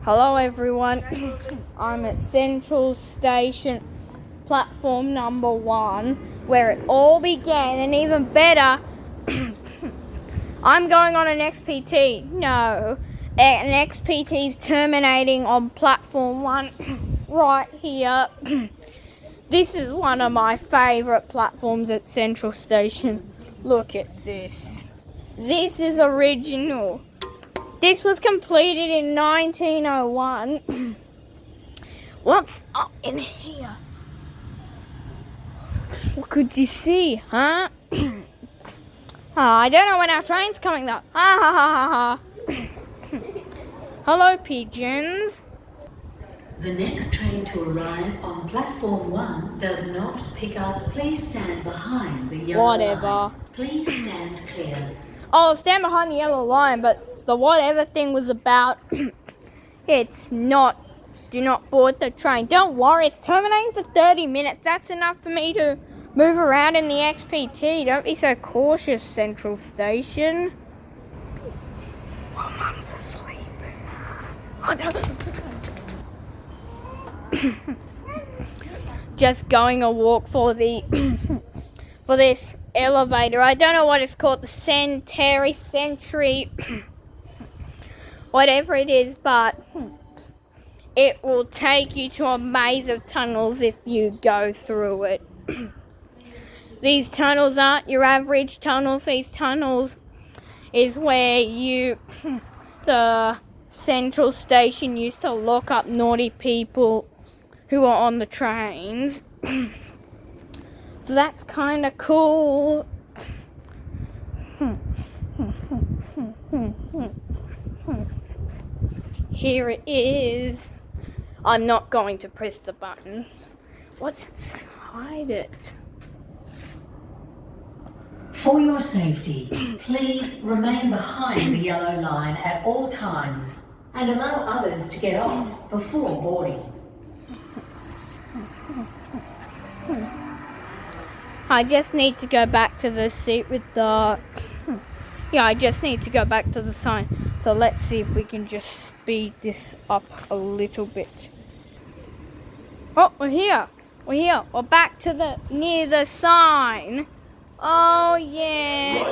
Hello everyone, I'm at Central Station, platform number 1, where it all began, and even better, I'm going on an XPT. No, an XPT is terminating on platform 1 right here. This is one of my favourite platforms at Central Station. Look at this. This is original. This was completed in 1901. What's up in here? What could you see, huh? I don't know when our train's coming up. Ha ha ha ha ha. Hello, pigeons. The next train to arrive on platform 1 does not pick up. Please stand behind the yellow Whatever. line. Please stand clear. Oh, stand behind the yellow line, but the whatever thing was about, it's not. Do not board the train. Don't worry, it's terminating for 30 minutes. That's enough for me to move around in the XPT. Don't be so cautious, Central Station. Oh, Mum's asleep. Oh, no. Just going a walk for the for this elevator. I don't know what it's called, the Century, whatever it is, but it will take you to a maze of tunnels if you go through it. These tunnels aren't your average tunnels. These tunnels is where the Central Station used to lock up naughty people who are on the trains. So that's kind of cool. Here it is. I'm not going to press the button. What's inside it? For your safety, please remain behind the yellow line at all times and allow others to get off before boarding. I just need to go back to the seat with the... Yeah, I just need to go back to the sign. So let's see if we can just speed this up a little bit. Oh, we're here. We're here. We're back to near the sign. Oh, yeah.